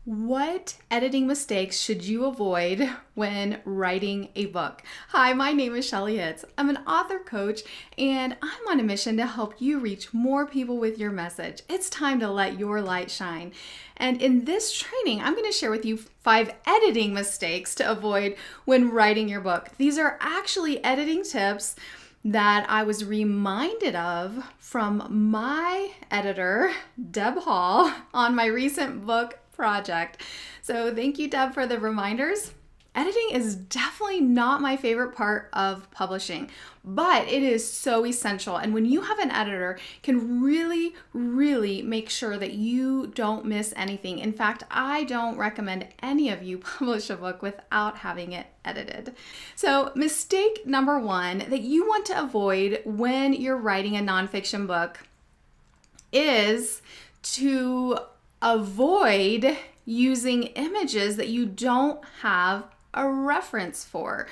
What editing mistakes should you avoid when writing a book? Hi, my name is Shelley Hitz. I'm an author coach, and I'm on a mission to help you reach more people with your message. It's time to let your light shine. And in this training, I'm going to share with you 5 editing mistakes to avoid when writing your book. These are actually editing tips that I was reminded of from my editor, Deb Hall, on my recent book project. So thank you, Deb, for the reminders. Editing is definitely not my favorite part of publishing, but it is so essential. And when you have an editor, can really make sure that you don't miss anything. In fact, I don't recommend any of you publish a book without having it edited. So mistake number 1 that you want to avoid when you're writing a nonfiction book is to avoid using images that you don't have a reference for.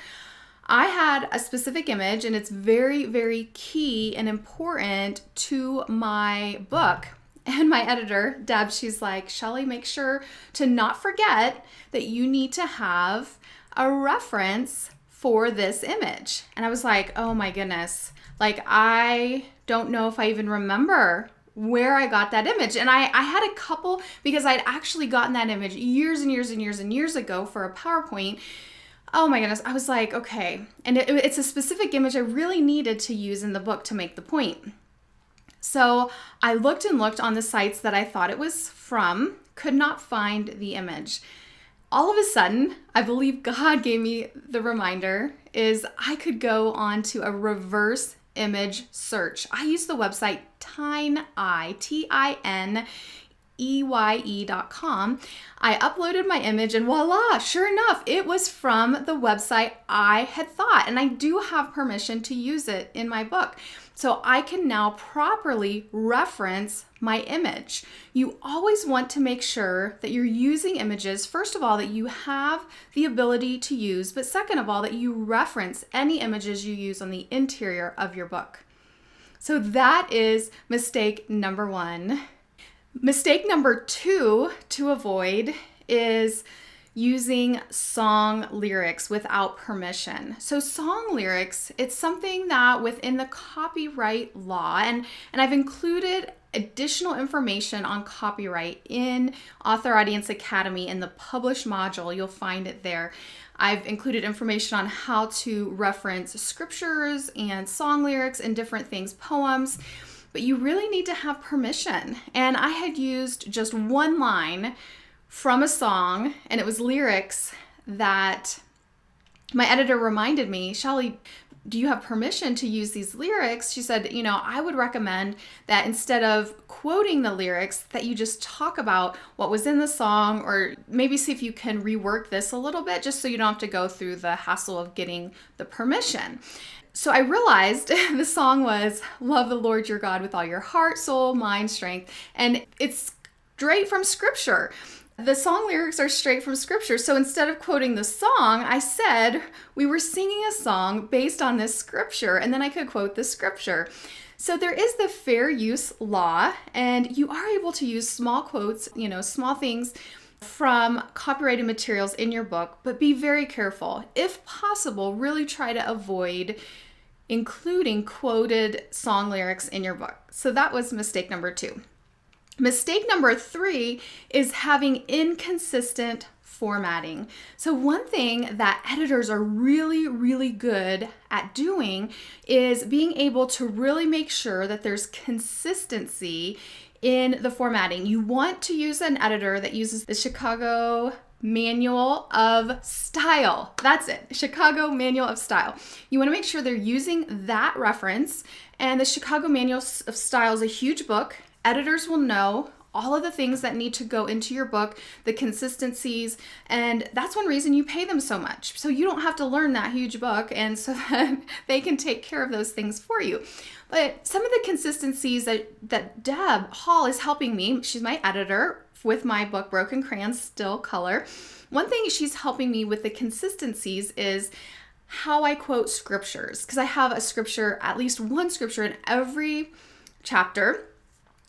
I had a specific image, and it's very key and important to my book. And my editor, Deb, she's like, Shelley, make sure to not forget that you need to have a reference for this image. And I was like, oh my goodness, like I don't know if I even remember where I got that image. And I had a couple, because I'd actually gotten that image years ago for a PowerPoint. Oh my goodness. I was like, okay. And it's a specific image I really needed to use in the book to make the point. So I looked on the sites that I thought it was from, could not find the image. All of a sudden, I believe God gave me the reminder, is I could go on to a reverse image search. I use the website tineye.com. I uploaded my image, and voila, sure enough, it was from the website I had thought, and I do have permission to use it in my book. So I can now properly reference my image. You always want to make sure that you're using images, first of all, that you have the ability to use, but second of all, that you reference any images you use on the interior of your book. So that is mistake number 1. Mistake number 2 to avoid is using song lyrics without permission. So song lyrics, it's something that within the copyright law, and I've included additional information on copyright in Author Audience Academy in the published module. You'll find it there. I've included information on how to reference scriptures and song lyrics and different things, poems, but you really need to have permission. And I had used just one line from a song, and it was lyrics that my editor reminded me, Shelley, do you have permission to use these lyrics? She said, I would recommend that instead of quoting the lyrics, that you just talk about what was in the song, or maybe see if you can rework this a little bit, just so you don't have to go through the hassle of getting the permission. So I realized the song was Love the Lord your God with all your heart, soul, mind, strength, and it's straight from scripture. The song lyrics are straight from scripture. So instead of quoting the song, I said we were singing a song based on this scripture, and then I could quote the scripture. So there is the fair use law, and you are able to use small quotes, small things from copyrighted materials in your book, but be very careful. If possible, really try to avoid including quoted song lyrics in your book. So that was mistake number 2. Mistake number 3 is having inconsistent formatting. So one thing that editors are really good at doing is being able to really make sure that there's consistency in the formatting. You want to use an editor that uses the Chicago Manual of Style. That's it, Chicago Manual of Style. You want to make sure they're using that reference, and the Chicago Manual of Style is a huge book. Editors will know all of the things that need to go into your book, the consistencies, and that's one reason you pay them so much. So you don't have to learn that huge book, and so that they can take care of those things for you. But some of the consistencies that Deb Hall is helping me, she's my editor with my book, Broken Crayons Still Color. One thing she's helping me with the consistencies is how I quote scriptures, because I have a scripture, at least one scripture in every chapter.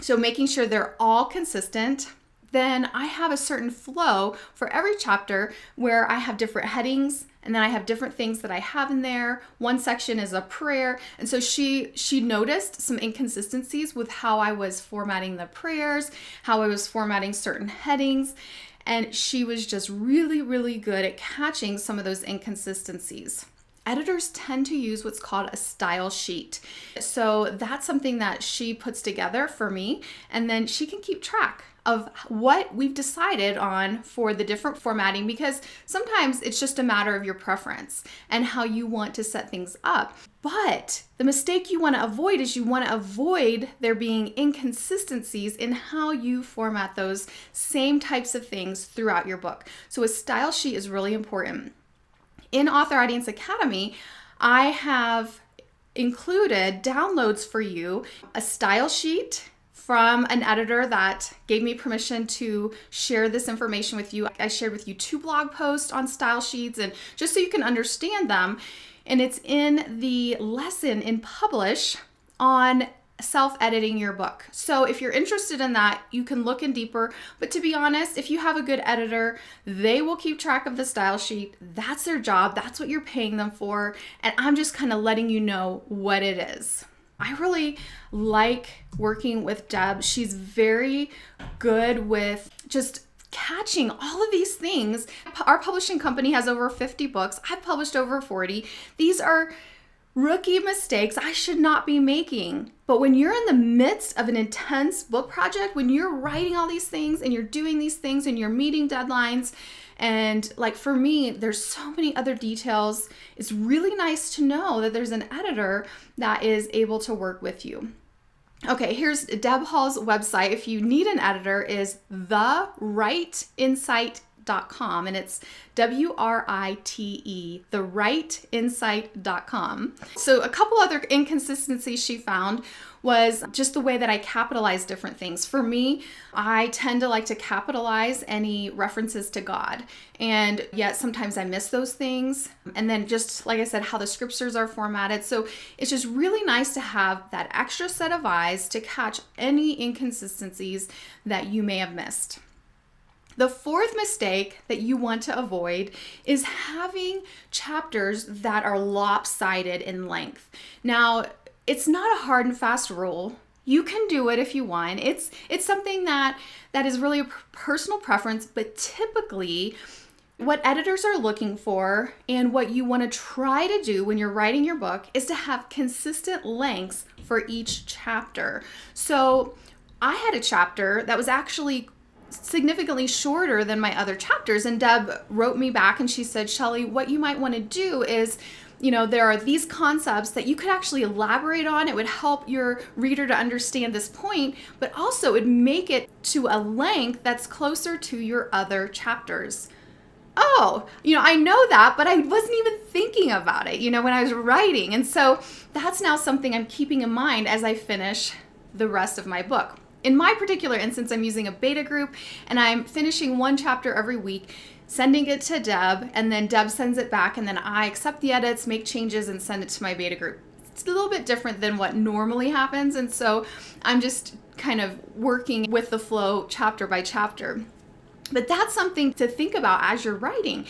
So making sure they're all consistent, then I have a certain flow for every chapter where I have different headings, and then I have different things that I have in there. One section is a prayer. And so she noticed some inconsistencies with how I was formatting the prayers, how I was formatting certain headings. And she was just really, really good at catching some of those inconsistencies. Editors tend to use what's called a style sheet. So that's something that she puts together for me, and then she can keep track of what we've decided on for the different formatting, because sometimes it's just a matter of your preference and how you want to set things up. But the mistake you want to avoid is you want to avoid there being inconsistencies in how you format those same types of things throughout your book. So a style sheet is really important. In Author Audience Academy, I have included downloads for you, a style sheet from an editor that gave me permission to share this information with you. I shared with you 2 blog posts on style sheets, and just so you can understand them. And it's in the lesson in Publish on self-editing your book. So if you're interested in that, you can look in deeper. But to be honest, if you have a good editor, they will keep track of the style sheet. That's their job. That's what you're paying them for. And I'm just kind of letting you know what it is. I really like working with Deb. She's very good with just catching all of these things. Our publishing company has over 50 books. I've published over 40. These are rookie mistakes I should not be making. But when you're in the midst of an intense book project, when you're writing all these things and you're doing these things and you're meeting deadlines, and like for me, there's so many other details, it's really nice to know that there's an editor that is able to work with you. Okay, here's Deb Hall's website. If you need an editor, is thewriteinsight.com, and it's WRITE, thewriteinsight.com. So a couple other inconsistencies she found was just the way that I capitalize different things. For me, I tend to like to capitalize any references to God, and yet sometimes I miss those things. And then just like I said, how the scriptures are formatted. So it's just really nice to have that extra set of eyes to catch any inconsistencies that you may have missed. The 4th mistake that you want to avoid is having chapters that are lopsided in length. Now, it's not a hard and fast rule. You can do it if you want. It's something that is really a personal preference, but typically what editors are looking for and what you want to try to do when you're writing your book is to have consistent lengths for each chapter. So I had a chapter that was actually significantly shorter than my other chapters, and Deb wrote me back and she said, Shelley, what you might want to do is, there are these concepts that you could actually elaborate on. It would help your reader to understand this point, but also it'd make it to a length that's closer to your other chapters. Oh, I know that, but I wasn't even thinking about it, when I was writing. And so that's now something I'm keeping in mind as I finish the rest of my book. In my particular instance, I'm using a beta group, and I'm finishing 1 chapter every week, sending it to Deb, and then Deb sends it back, and then I accept the edits, make changes, and send it to my beta group. It's a little bit different than what normally happens, and so I'm just kind of working with the flow chapter by chapter. But that's something to think about as you're writing.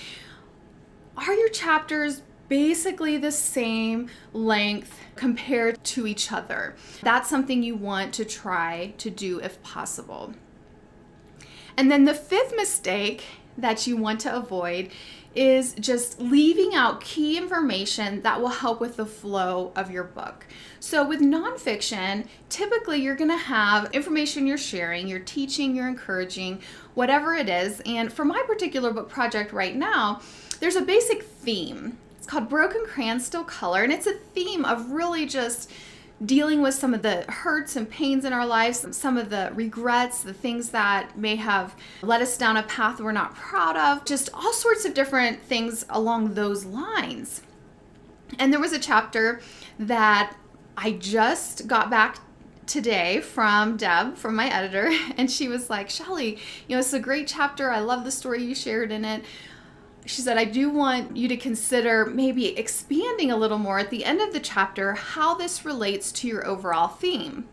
Are your chapters basically the same length compared to each other? That's something you want to try to do if possible. And then the 5th mistake that you want to avoid is just leaving out key information that will help with the flow of your book. So with nonfiction, typically you're going to have information you're sharing, you're teaching, you're encouraging, whatever it is. And for my particular book project right now, there's a basic theme. It's called Broken Crayons Still Color, and it's a theme of really just dealing with some of the hurts and pains in our lives, some of the regrets, the things that may have led us down a path we're not proud of, just all sorts of different things along those lines. And there was a chapter that I just got back today from Deb, from my editor, and she was like, Shelley, it's a great chapter. I love the story you shared in it. She said, I do want you to consider maybe expanding a little more at the end of the chapter how this relates to your overall theme.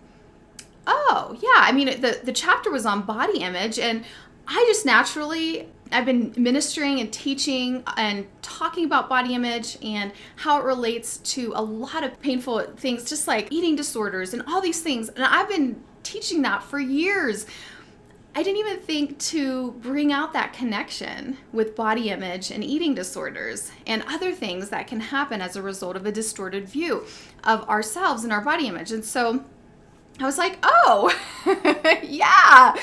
oh, yeah, I mean, the chapter was on body image, and I just naturally, I've been ministering and teaching and talking about body image and how it relates to a lot of painful things, just like eating disorders and all these things. And I've been teaching that for years. I didn't even think to bring out that connection with body image and eating disorders and other things that can happen as a result of a distorted view of ourselves and our body image. And so I was like, oh, yeah.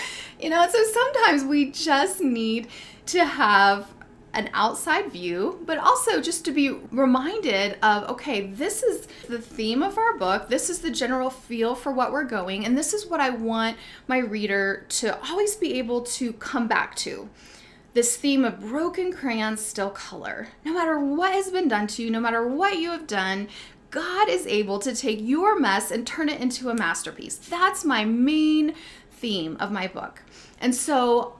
So sometimes we just need to have an outside view, but also just to be reminded of, okay, this is the theme of our book. This is the general feel for what we're going. And this is what I want my reader to always be able to come back to. This theme of broken crayons still color. No matter what has been done to you, no matter what you have done, God is able to take your mess and turn it into a masterpiece. That's my main theme of my book. And so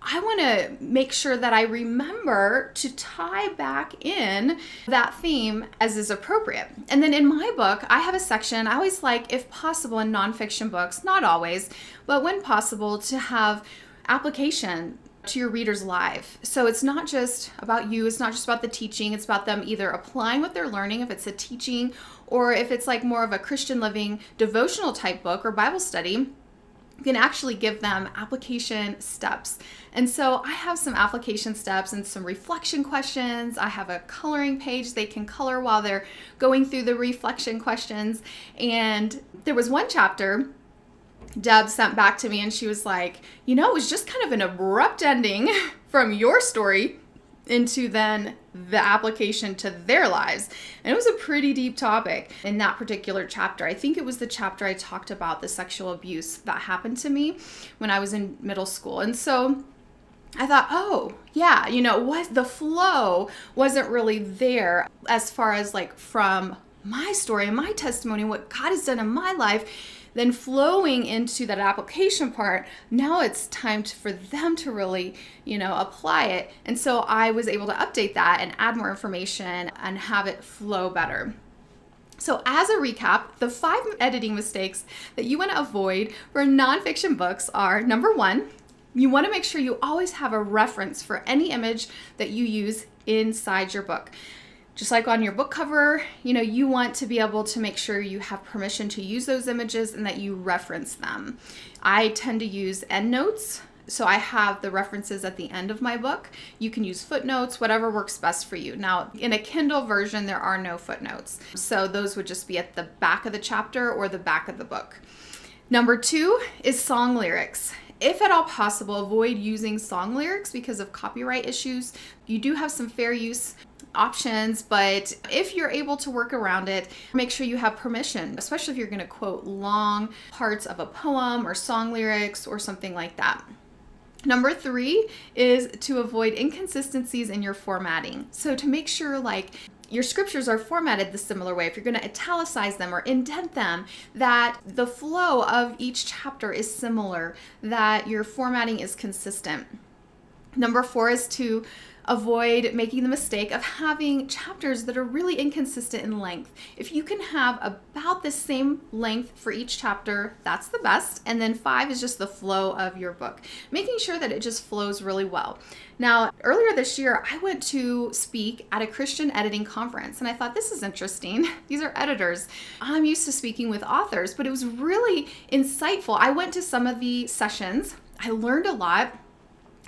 I want to make sure that I remember to tie back in that theme as is appropriate. And then in my book, I have a section, I always like, if possible in nonfiction books, not always, but when possible, to have application to your readers' life. So it's not just about you, it's not just about the teaching, it's about them either applying what they're learning, if it's a teaching, or if it's like more of a Christian living devotional type book or Bible study, you can actually give them application steps. And so I have some application steps and some reflection questions. I have a coloring page they can color while they're going through the reflection questions. And there was one chapter Deb sent back to me and she was like, it was just kind of an abrupt ending from your story into then the application to their lives. And it was a pretty deep topic in that particular chapter. I think it was the chapter I talked about the sexual abuse that happened to me when I was in middle school. And so I thought, oh, yeah, what the flow wasn't really there as far as like from my story and my testimony, what God has done in my life. Then flowing into that application part, now it's time for them to really, apply it. And so I was able to update that and add more information and have it flow better. So as a recap, the 5 editing mistakes that you want to avoid for nonfiction books are, number 1, you want to make sure you always have a reference for any image that you use inside your book. Just like on your book cover, you want to be able to make sure you have permission to use those images and that you reference them. I tend to use endnotes, so I have the references at the end of my book. You can use footnotes, whatever works best for you. Now, in a Kindle version, there are no footnotes, so those would just be at the back of the chapter or the back of the book. Number 2 is song lyrics. If at all possible, avoid using song lyrics because of copyright issues. You do have some fair use options, but if you're able to work around it, make sure you have permission, especially if you're going to quote long parts of a poem or song lyrics or something like that. Number 3 is to avoid inconsistencies in your formatting. So to make sure your scriptures are formatted the similar way, if you're going to italicize them or indent them, that the flow of each chapter is similar, that your formatting is consistent. Number 4 is to avoid making the mistake of having chapters that are really inconsistent in length. If you can have about the same length for each chapter, that's the best. And then 5 is just the flow of your book, making sure that it just flows really well. Now, earlier this year, I went to speak at a Christian editing conference, and I thought, this is interesting. These are editors. I'm used to speaking with authors, but it was really insightful. I went to some of the sessions. I learned a lot.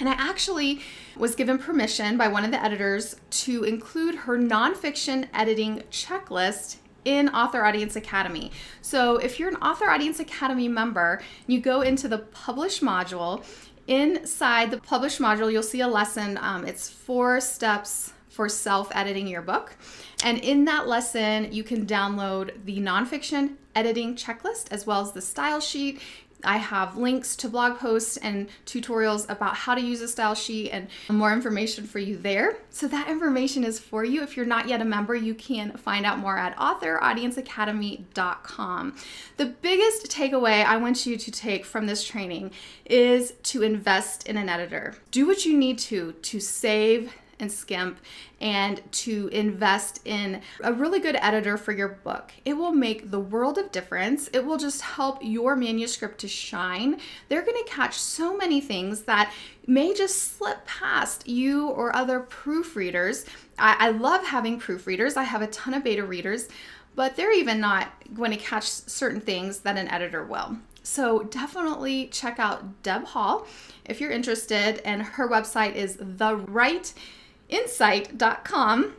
And I actually was given permission by one of the editors to include her nonfiction editing checklist in Author Audience Academy. So if you're an Author Audience Academy member, you go into the Publish module. Inside the Publish module, you'll see a lesson. It's 4 steps for self-editing your book. And in that lesson, you can download the nonfiction editing checklist as well as the style sheet. I have links to blog posts and tutorials about how to use a style sheet and more information for you there. So that information is for you. If you're not yet a member, you can find out more at authoraudienceacademy.com. The biggest takeaway I want you to take from this training is to invest in an editor. Do what you need to save and skimp and to invest in a really good editor for your book. It will make the world of difference. It will just help your manuscript to shine. They're going to catch so many things that may just slip past you or other proofreaders. I love having proofreaders. I have a ton of beta readers, but they're even not going to catch certain things that an editor will. So definitely check out Deb Hall if you're interested, and her website is thewriteinsight.com,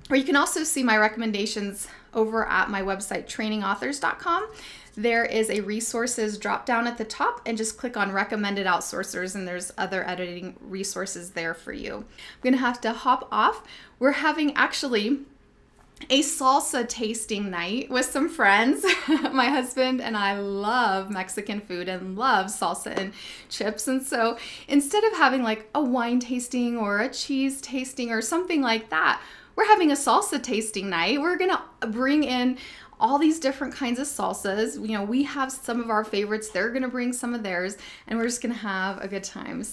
or you can also see my recommendations over at my website trainingauthors.com. There is a resources drop down at the top, and just click on recommended outsourcers, and there's other editing resources there for you. I'm gonna have to hop off. We're having actually a salsa tasting night with some friends. My husband and I love Mexican food and love salsa and chips. And so instead of having like a wine tasting or a cheese tasting or something like that, we're having a salsa tasting night. We're gonna bring in all these different kinds of salsas. You know, we have some of our favorites. They're gonna bring some of theirs, and we're just gonna have a good time.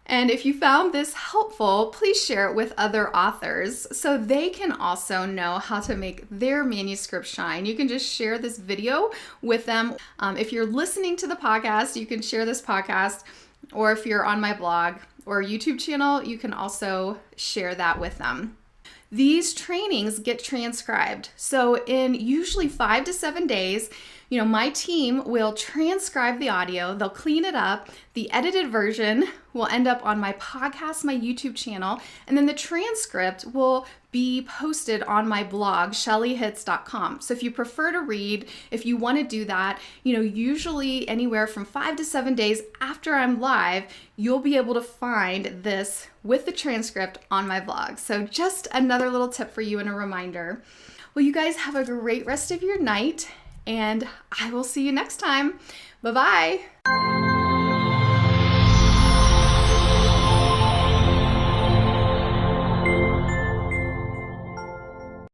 And if you found this helpful, please share it with other authors so they can also know how to make their manuscript shine. You can just share this video with them. If you're listening to the podcast, you can share this podcast, or if you're on my blog or YouTube channel, you can also share that with them. These trainings get transcribed. So in usually 5 to 7 days, my team will transcribe the audio, they'll clean it up, the edited version will end up on my podcast, my YouTube channel, and then the transcript will be posted on my blog, shelleyhitz.com. So if you prefer to read, if you want to do that, usually anywhere from 5 to 7 days after I'm live, you'll be able to find this with the transcript on my blog. So just another little tip for you and a reminder. Well, you guys have a great rest of your night, and I will see you next time. Bye-bye.